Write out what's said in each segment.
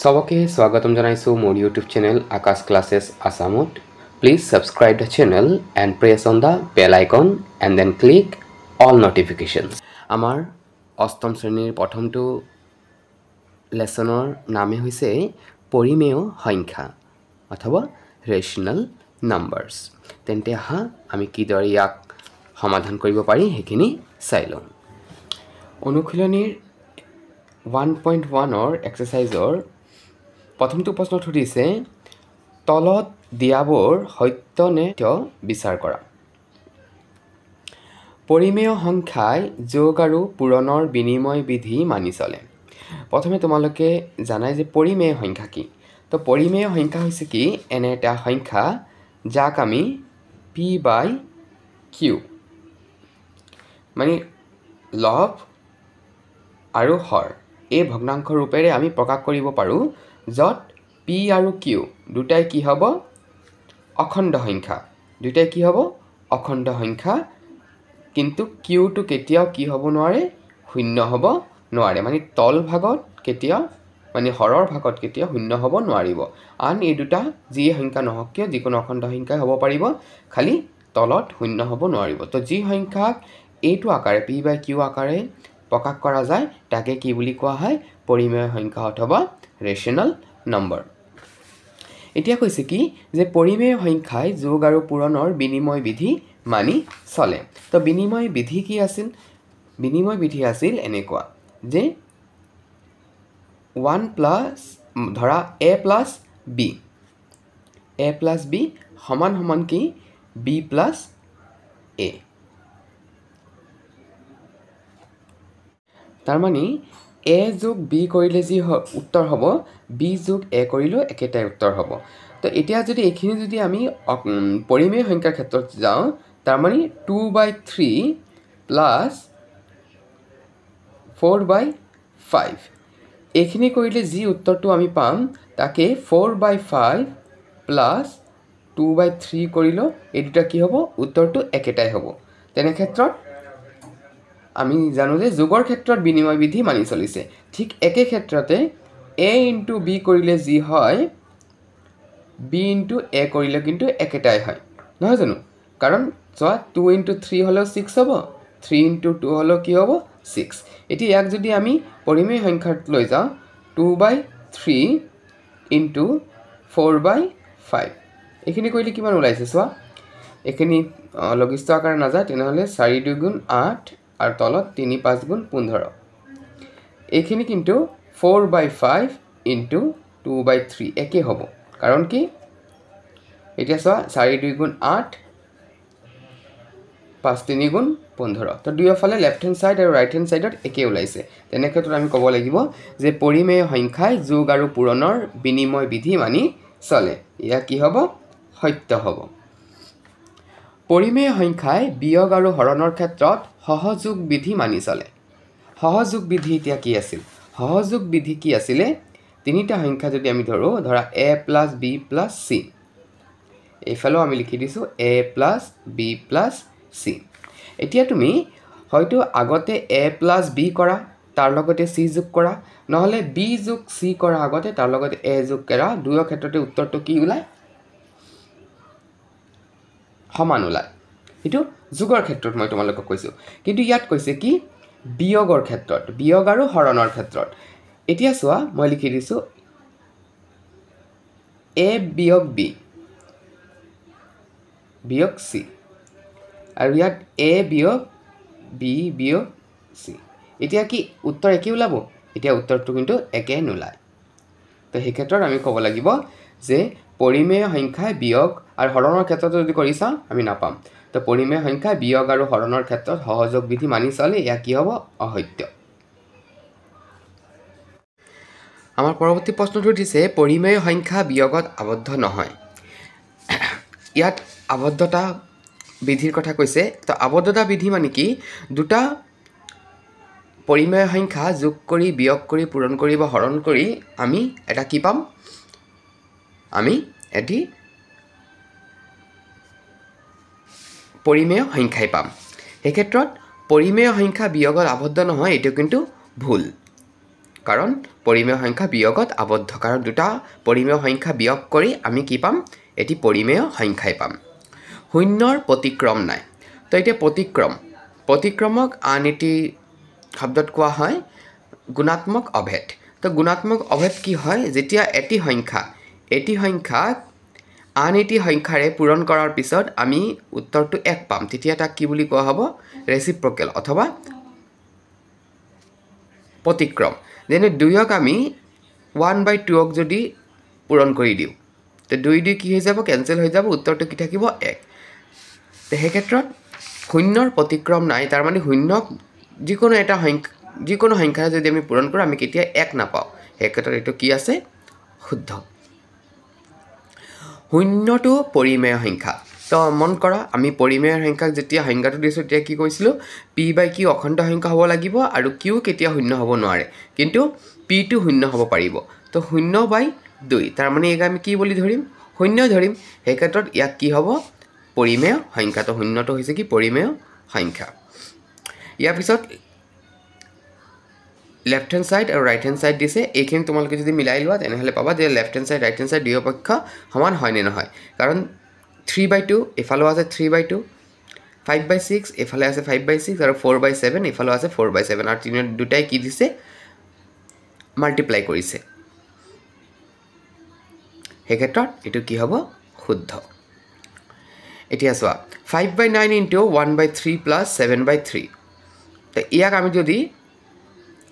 সবকে স্বাগতম জানাইছো মোৰ ইউটিউব চেনেল আকাশ ক্লাसेस আসামত please subscribe the channel and press on the bell icon and then click all notifications আমাৰ অষ্টম শ্ৰেণীৰ প্ৰথমটো লেসনৰ নামে হৈছে পৰিমেয় সংখ্যা অথবা ৰেশনাল নাম্বাৰস তেন্তে হা আমি কিদৰে ইয়াক সমাধান কৰিব পাৰি হেখিনি চাই লওঁ অনুশীলনীৰ 1.1 or exerciseৰ প্ৰথমটো প্ৰশ্ন সুধিছে তলত দিয়াবোৰ সত্য নে বিচাৰ কৰা পৰিমেয় সংখ্যাই যোগ আৰু পূৰণৰ বিনিময় বিধি মানি চলে প্ৰথমে তোমালোকে জানাই যে পৰিমেয় সংখ্যা কি তো পৰিমেয় সংখ্যা হৈছে কি এনে এটা সংখ্যা যাক আমি p/q মানে লব আৰু হৰ এই ভগ্নাংশ ৰূপেৰে আমি প্ৰকাশ কৰিব পাৰো যত p আৰু q দুটাই কি হ'ব অখণ্ড সংখ্যা দুটাই কি হ'ব অখণ্ড সংখ্যা কিন্তু q টো কেতিয়াও কি হ'ব নোৱাৰে শূন্য হ'ব নোৱাৰে মানে তল ভাগত কেতিয়াও মানে হৰৰ ভাগত কেতিয়াও শূন্য হ'ব নোৱাৰিব আন এই দুটা যি সংখ্যা নহওক কিয় যিকোনো অখণ্ড সংখ্যাই হ'ব পাৰিব খালি তলত শূন্য হ'ব নোৱাৰিব তো যি সংখ্যাক এইটো আকাৰে p/q আকাৰে প্ৰকাশ কৰা যায় তাকে কি বুলি কোৱা হয় পৰিমেয় সংখ্যা অথবা ৰেশনাল নম্বৰ এতিয়া কৈছে কি যে পৰিমেয় সংখ্যাই যোগ আৰু পূৰণৰ বিনিময় বিধি মানি চলে তো বিনিময় বিধি কি আছিল বিনিময় বিধি আছিল এনেকুৱা যে 1 প্লাস ধৰা a প্লাস b সমান সমান কি b প্লাস a তাৰ মানে a যোগ b কৰিলে যি উত্তৰ হ'ব b যোগ a কৰিলেও একেটাই উত্তৰ হ'ব তো এতিয়া যদি এইখিনি যদি আমি পৰিমেয় সংখ্যাৰ ক্ষেত্ৰত যাওঁ তাৰ মানে 2/3 প্লাস 4/5 এইখিনি কৰিলে যি উত্তৰটো আমি পাম তাকে 4/5 প্লাস 2/3 কৰিলেও এই দুটা কি হ'ব উত্তৰটো একেটাই হ'ব তেনে ক্ষেত্ৰত আমি জানো যে যোগৰ ক্ষেত্ৰত বিনিময় বিধি মানি চলিছে ঠিক একে ক্ষেত্ৰতে a * b কৰিলে যি হয় b * a কৰিলে কিন্তু একেটাই হয় নহয় জানো কাৰণ চোৱা 2 * 3 হলো 6 হ'ব 3 * 2 হলো কি হ'ব 6 এটি ইয়াক যদি আমি পৰিমেয় সংখ্যাত লৈ যাওঁ 2/3 * 4/5 এখিনি কৰিলে কিমান ওলাইছে চোৱা এখিনি লঘিষ্ঠ আকাৰে নাযায় তেনেহলে 4 × 2 = 8 আৰু তলত 3 × 5 = 15 এইখিনি কিন্তু 4/5 * 2/3 একে হ'ব কাৰণ কি এতিয়া চোৱা 4 × 2 = 8 5 × 3 = 15 তো দুয়োফালে লেফট হ্যান্ড সাইড আৰু ৰাইট হ্যান্ড সাইডত একে ওলাইছে তেনে ক্ষেত্ৰত আমি ক'ব লাগিব যে পৰিমেয় সংখ্যাই যোগ আৰু পূৰণৰ বিনিময় বিধি মানি চলে ইয়া কি হ'ব সত্য হ'ব পৰিমেয় সংখ্যাই বিয়োগ আৰু হৰণৰ ক্ষেত্ৰত সহযোগ বিধি মানি চলে সহযোগ বিধি এতিয়া কি আছিল সহযোগ বিধি কি আছিল তিনিটা সংখ্যা যদি আমি ধৰা a + b + c এইফালেও আমি লিখি দিছো a + b + c এতিয়া তুমি হয়তো আগতে a + b কৰা তাৰ লগতে c যোগ কৰা নহলে b যোগ c কৰা আগতে তাৰ লগতে a যোগ কৰা দুয়ো ক্ষেত্ৰতে উত্তৰটো কি ওলাই সমান ওলায় এটো যোগৰ ক্ষেত্ৰত মই তোমালোকক কৈছো কিন্তু ইয়াত কৈছে কি বিয়োগৰ ক্ষেত্ৰত বিয়োগ আৰু হৰণৰ ক্ষেত্ৰত এতিয়া চোৱা মই লিখি দিছো a বিয়োগ b বিয়োগ c আৰু ইয়াত a বিয়োগ b বিয়োগ c এতিয়া কি উত্তৰ একে ওলাব এতিয়া উত্তৰটো কিন্তু একে নোলায় তো সেই ক্ষেত্ৰত আমি ক'ব লাগিব যে পৰিমেয় সংখ্যাই বিয়োগ আৰু হৰণৰ ক্ষেত্ৰত যদি কৰিছা আমি নাপাম তো পৰিমেয় সংখ্যা বিয়োগ আৰু হৰণৰ ক্ষেত্ৰত সহযোগ বিধি মানি চলে ইয়া কি হ'ব অসত্য আমাৰ পৰৱৰ্তী প্ৰশ্নটো দিছে পৰিমেয় সংখ্যা বিয়োগত আবদ্ধ নহয় ইয়াত আবদ্ধতা বিধিৰ কথা কৈছে তো আবদ্ধতা বিধি মানে কি দুটা পৰিমেয় সংখ্যা যোগ কৰি বিয়োগ কৰি পূৰণ কৰি বা হৰণ কৰি আমি এটা কি পাম আমি এটি পৰিমেয় সংখ্যাই পাম এই ক্ষেত্ৰত পৰিমেয় সংখ্যা বিয়োগত আবদ্ধ নহয় এটো কিন্তু ভুল কাৰণ পৰিমেয় সংখ্যা বিয়োগত আবদ্ধ কাৰণ দুটা পৰিমেয় সংখ্যা বিয়োগ কৰি আমি কি পাম এটি পৰিমেয় সংখ্যাই পাম শূন্যৰ প্ৰতিক্ৰম নাই তো এতিয়া প্ৰতিক্ৰমক আন এটি শব্দত কোৱা হয় গুণাত্মক অভেদ তো গুণাত্মক অভেদ কি হয় যেতিয়া এটি সংখ্যা আন এটি সংখ্যাৰে পূৰণ কৰাৰ পিছত আমি উত্তৰটো 1 পাম তেতিয়া তাক কি বুলি কোৱা হ'ব ৰেচিপ্ৰকেল অথবা প্ৰতিক্ৰম যেনে 2ক আমি 1/2ক যদি পূৰণ কৰি দিওঁ তো 2 কি হৈ যাব কেনসেল হৈ যাব উত্তৰটো কি থাকিব 1 তো সেই ক্ষেত্ৰত শূন্যৰ প্ৰতিক্ৰম নাই তাৰ মানে শূন্যক যিকোনো সংখ্যাৰে যদি আমি পূৰণ কৰোঁ আমি কেতিয়া 1 নাপাওঁ সেই ক্ষেত্ৰত এইটো কি আছে শুদ্ধ শূন্যটো পৰিমেয় সংখ্যা তো মন কৰা আমি পৰিমেয় সংখ্যাক যেতিয়া সংজ্ঞাটো দিছোঁ তেতিয়া কি কৈছিলোঁ p/q অখণ্ড সংখ্যা হ'ব লাগিব আৰু q কেতিয়া শূন্য হ'ব নোৱাৰে কিন্তু p টো শূন্য হ'ব পাৰিব তো 0/2 তাৰ মানে ইয়াক আমি কি বুলি ধৰিম শূন্য ধৰিম সেই ক্ষেত্ৰত ইয়াক কি হ'ব পৰিমেয় সংখ্যা তো শূন্যটো হৈছে কি পৰিমেয় সংখ্যা ইয়াৰ পিছত লেফট হ্যান্ড সাইড আৰু ৰাইট হ্যান্ড সাইড দিছে এইখিনি তোমালোকে যদি মিলাই লোৱা তেনেহলে পাবা যে left hand side right hand side দুয়ো পক্ষ সমান হয় নে নহয় কাৰণ 3/2 এফালে আছে 3/2 5/6 এফালে আছে 5/6 আৰু 4/7 এফালে আছে 4/7 আৰু তিনিও দুটাই কি দিছে মাল্টিপ্লাই কৰিছে সেই ক্ষেত্ৰত এটো কি হ'ব শুদ্ধ এতিয়া চোৱা 5/9 into 1/3 plus 7/3 তো ইয়াক আমি যদি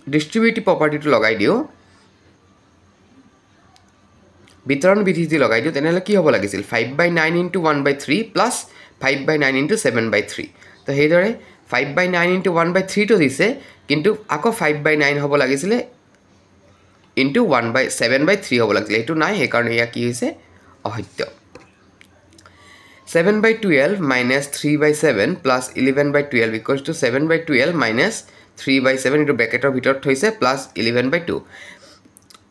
ডিস্ট্রিবিউটিভ প্রপার্টিটো লগাই দিও বিতরণ বিধি যদি লগাই দিও তেনেহলে কি হ'ব লাগিছিল 5/9 into 1/3 plus 5/9 into 7/3 তো হেইদৰে 5/9 into 1/3 তো দিছে কিন্তু আকৌ 5/9 হ'ব লাগিছিল into 1/7/3 হ'ব লাগিছিল এটো নাই হে কাৰণ ইয়া কি হৈছে অসত্য 7/12 minus 3/7 plus 11/12 equals to 7/12 minus 3/7 into ব্ৰ্যাকেটৰ ভিতৰত থৈছে plus 11/2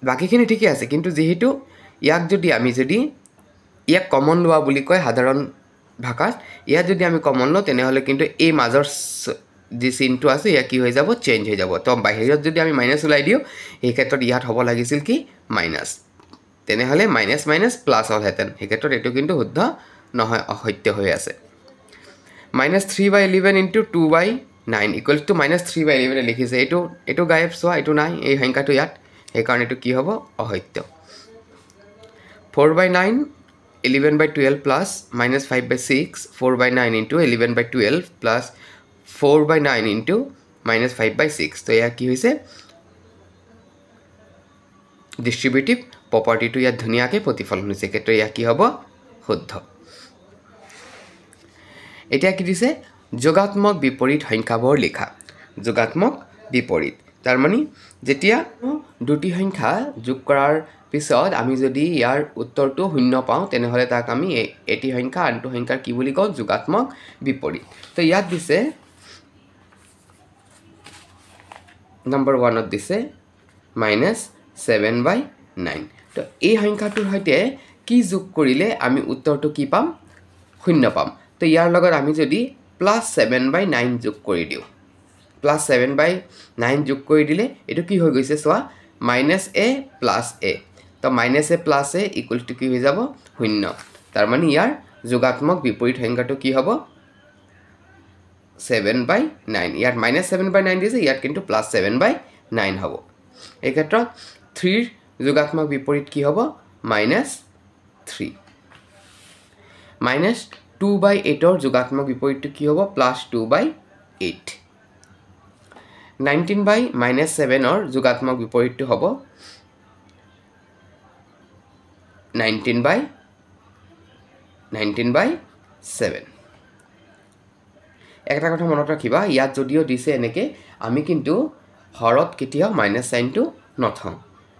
বাকিখিনি ঠিকই আছে কিন্তু যেহেতু ইয়াক যদি আমি ইয়াক কমন লোৱা বুলি কয় সাধাৰণ ভাষাত ইয়াক যদি আমি কমন লওঁ তেনেহলে কিন্তু এই মাজৰ যে চিনটো আছে ইয়া কি হৈ যাব চেঞ্জ হৈ যাব তো বাহিৰত যদি আমি মাইনাস উলাই দিও এই ক্ষেত্ৰত ইয়াত হ'ব লাগিছিল কি মাইনাস তেনেহলে মাইনাস মাইনাস প্লাস হলহেতেন এই ক্ষেত্ৰত এটো কিন্তু শুদ্ধ নহয় অসত্য হৈ আছে -3/11 into 2/9 equals to -3/11 লিখিছে এটো গায়ব সোয়া এটো নাই এই সংখ্যাটো ইয়াত এই কাৰণ এটো কি হ'ব অসত্য 4/9 11/12 plus -5/6 4/9 into 11/12 plus 4/9 into -5/6 তো ইয়া কি হৈছে ডিস্ট্রিবিউটিভ প্ৰপাৰ্টিটো ইয়াত ধুনিয়াকৈ প্ৰতিফলন হৈছে ক্ষেত্ৰ ইয়া কি হ'ব শুদ্ধ এতিয়া কি দিছে যোগাত্মক বিপৰীত সংখ্যাবোৰ লিখা যোগাত্মক বিপৰীত তাৰ মানে যেতিয়া দুটি সংখ্যা যোগ কৰাৰ পিছত আমি যদি ইয়াৰ উত্তৰটো শূন্য পাওঁ তেনেহলে তাক আমি এটি সংখ্যা আনটো সংখ্যাৰ কি বুলি কওঁ যোগাত্মক বিপৰীত তো ইয়াত দিছে নম্বৰ 1 ত দিছে -7/9 তো এই সংখ্যাটোৰ সৈতে কি যোগ কৰিলে আমি উত্তৰটো কি পাম শূন্য পাম তো ইয়াৰ লগত আমি যদি +7/9 যোগ কৰি দিও +7/9 যোগ কৰি দিলে এটো কি হৈ গৈছে সোয়া -a + a তো -a + a ইকুৱেল টু কি হৈ যাব শূন্য তাৰ মানে ইয়াৰ যোগাত্মক বিপৰীত সংখ্যাটো কি হ'ব 7/9 ইয়াত -7/9 দিছে ইয়াত কিন্তু +7/9 হ'ব এই ক্ষেত্ৰত 3 যোগাত্মক বিপৰীত কি হ'ব -3 -2/8 ৰ যোগাত্মক বিপৰীতটো কি হ'ব +2/8 19/-7 ৰ যোগাত্মক বিপৰীতটো হ'ব 19/7 একটা কথা মনত ৰাখিবা ইয়াত যদিও দিছে এনেকে আমি কিন্তু হৰত কেতিয়াও মাইনাস সাইনটো নথওঁ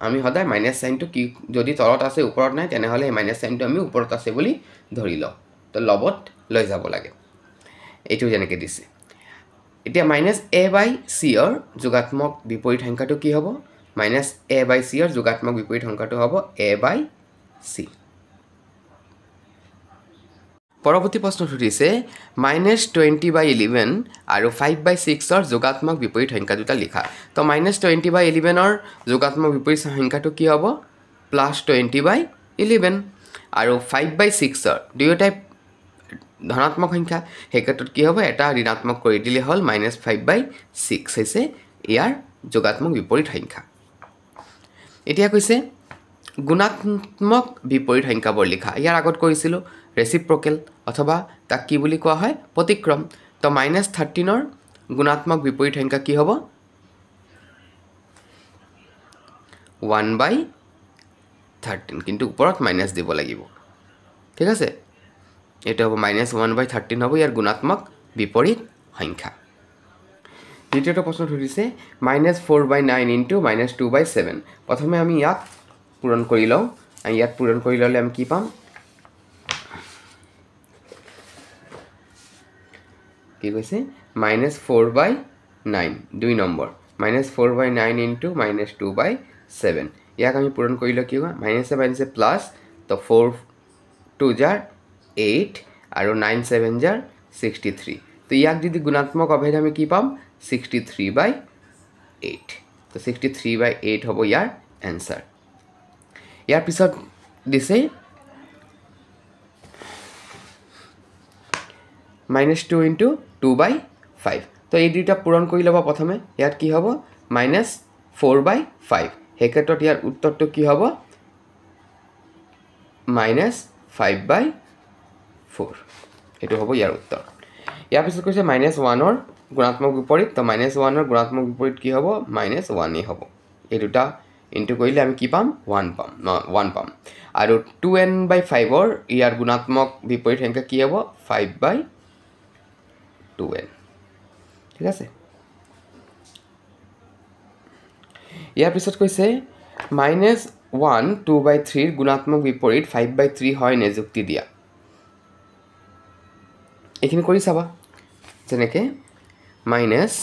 আমি সদায় মাইনাস সাইনটো কি যদি তলত আছে ওপৰত নাই তেনেহলে মাইনাস সাইনটো আমি ওপৰত আছে বুলি ধৰি লওঁ তো লবত লৈ যাব লাগে এইটো যেনেকৈ দিছে এতিয়া -a/c ৰ যোগাত্মক বিপৰীত সংখ্যাটো কি হ'ব -a/c ৰ যোগাত্মক বিপৰীত সংখ্যাটো হ'ব a/c পৰৱৰ্তী প্ৰশ্ন সুধিছে -20/11 আৰু 5/6ৰ যোগাত্মক বিপৰীত সংখ্যা দুটা লিখা তো -20/11ৰ যোগাত্মক বিপৰীত সংখ্যাটো কি হ'ব +20/11 আৰু 5/6ৰ দুয়োটাই ধনাত্মক সংখ্যা সেই ক্ষেত্ৰত কি হ'ব এটা ঋণাত্মক কৰি দিলে হ'ল -5/6 হৈছে ইয়াৰ যোগাত্মক বিপৰীত সংখ্যা এতিয়া কৈছে গুণাত্মক বিপৰীত সংখ্যাবোৰ লিখা ইয়াৰ আগত কৰিছিলোঁ ৰেচিপ্ৰকেল অথবা তাক কি বুলি কোৱা হয় প্ৰতিক্ৰম তো -13ৰ গুণাত্মক বিপৰীত সংখ্যা কি হ'ব 1/13 কিন্তু ওপৰত মাইনাছ দিব লাগিব ঠিক আছে এটা হ'ব -1/13 হ'ব ইয়াৰ গুণাত্মক বিপৰীত সংখ্যা দ্বিতীয়টো প্ৰশ্ন সুধিছে -4/9 ইনটু -2/7 প্ৰথমে আমি ইয়াক পূৰণ কৰি লওঁ ইয়াত পূৰণ কৰি ল'লে আমি কি পাম কি কৈছে -4/9 দুই নম্বৰ -4/9 ইনটু -2/7 ইয়াক আমি পূৰণ কৰিলে কি হ'ব মাইনাছে প্লাছ তো 4 2 জাৰ 8 আৰু 9 7 জাৰ 63 তো ইয়াক যদি গুণাত্মক অভেদ আমি কি পাম 63/8 তো 63/8 হ'ব ইয়াৰ এনসাৰ ইয়াৰ পিছত দিছে -2 ইনটু 2/5 তো এই দুইটা পূৰণ কৰি ল'ব প্ৰথমে ইয়াত কি হ'ব -4/5 সেই ক্ষেত্ৰত ইয়াৰ উত্তৰটো কি হ'ব -5/4 এইটো হ'ব ইয়াৰ উত্তৰ ইয়াৰ পিছত কৈছে -1ৰ গুণাত্মক বিপৰীত তো -1ৰ গুণাত্মক বিপৰীত কি হ'ব -1 হ'ব এই দুটা ইনটু কৰিলে আমি কি পাম 1 পাম আৰু 2n/5ৰ ইয়াৰ গুণাত্মক বিপৰীত সংখ্যা কি হ'ব 5/2n ঠিক আছে ইয়াৰ পিছত কৈছে -1 2/3ৰ গুণাত্মক বিপৰীত 5/3 হয় নে যুক্তি দিয়া এইখিনি কৰি চাবা যেনেকৈ -1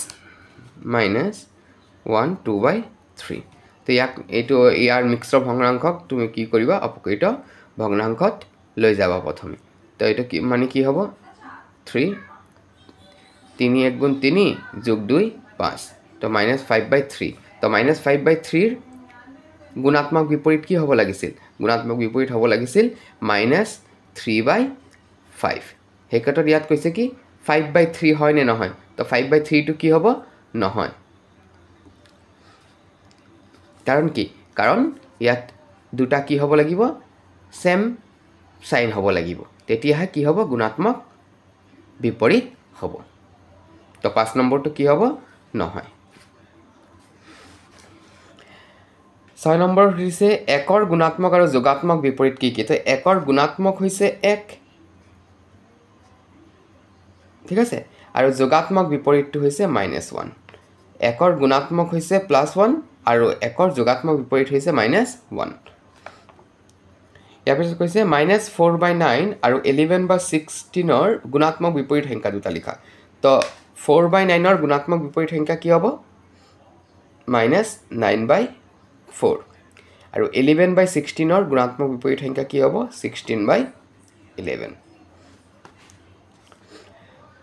2/3 তো এইটো ইয়াৰ মিশ্ৰ ভগ্নাংশক তুমি কি কৰিবা অপকৃত ভগ্নাংশত লৈ যাবা প্ৰথমে তো এইটো কি মানে কি হ'ব 3 3 1 গুণ 3 যোগ 2 5 তো -5/3 তো -5/3ৰ গুণাত্মক বিপৰীত কি হ'ব লাগিছিল গুণাত্মক বিপৰীত হ'ব লাগিছিল -3/5 সেই ক্ষেত্ৰত ইয়াত কৈছে কি 5/3 হয় নে নহয় তো 5/3টো কি হ'ব নহয় কাৰণ কি কাৰণ ইয়াত দুটা কি হ'ব লাগিব সেম সাইন হ'ব লাগিব তেতিয়াহে কি হ'ব গুণাত্মক বিপৰীত হ'ব তো 5 নম্বৰটো কি হ'ব নহয় 6 নম্বৰ হৈছে 1ৰ গুণাত্মক আৰু যোগাত্মক বিপৰীত কি কি তো 1ৰ গুণাত্মক হৈছে 1 ঠিক আছে আৰু যোগাত্মক বিপৰীতটো হৈছে -1 1ৰ গুণাত্মক হৈছে +1 আৰু 1ৰ যোগাত্মক বিপৰীত হৈছে -1 ইয়াৰ পিছত কৈছে -4/9 আৰু 11/16ৰ গুণাত্মক বিপৰীত সংখ্যা দুটা লিখা তো 4/9ৰ গুণাত্মক বিপৰীত সংখ্যা কি হ'ব -9/4 আৰু 11/16ৰ গুণাত্মক বিপৰীত সংখ্যা কি হ'ব 16/11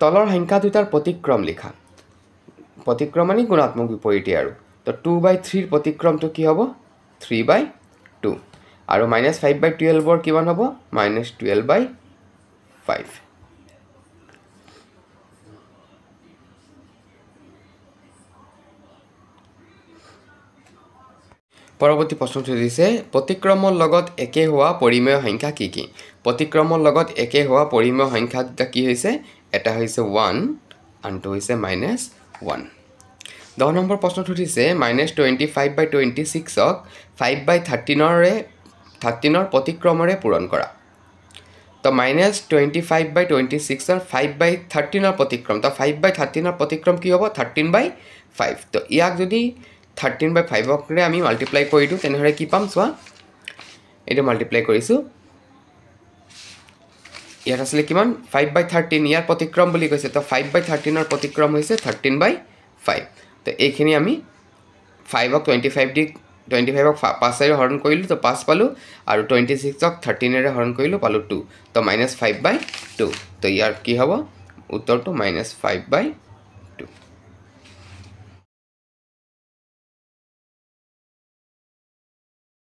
তলৰ সংখ্যা দুটাৰ প্ৰতিক্ৰম লিখা প্ৰতিক্ৰম মানে গুণাত্মক বিপৰীতে আৰু তো 2/3ৰ প্ৰতিক্ৰমটো কি হ'ব 3/2 আৰু -5/12ৰ কিমান হ'ব -12/5 পৰৱৰ্তী প্ৰশ্নটো দিছে প্ৰতিক্ৰমৰ লগত একে হোৱা পৰিমেয় সংখ্যা কি কি প্ৰতিক্ৰমৰ লগত একে হোৱা পৰিমেয় সংখ্যা দুটা কি হৈছে এটা হৈছে 1 আনটো হৈছে -1 10 নম্বৰ প্ৰশ্নটো দিছে -25/26ক 5/13ৰ প্ৰতিক্ৰমৰে পূৰণ কৰা তো -25/26ৰ 5/13ৰ প্ৰতিক্ৰম তো 5/13ৰ প্ৰতিক্ৰম কি হ'ব 13/5 তো ইয়াক যদি 13/5ৰে আমি মাল্টিপ্লাই কৰি দিওঁ তেনেহ'লে কি পাম চোৱা এইটো মাল্টিপ্লাই কৰিছোঁ ইয়াত আছিলে কিমান 5/13 ইয়াৰ প্ৰতিক্ৰম বুলি কৈছে তো 5/13ৰ প্ৰতিক্ৰম হৈছে 13/5 তো এইখিনি আমি 5ক 25 দি 25ক 5 হৰণ কৰিলোঁ তো 5 পালোঁ আৰু 26ক 13 হৰণ কৰিলোঁ পালোঁ 2 তো -5/2 তো ইয়াৰ কি হ'ব উত্তৰটো -5/2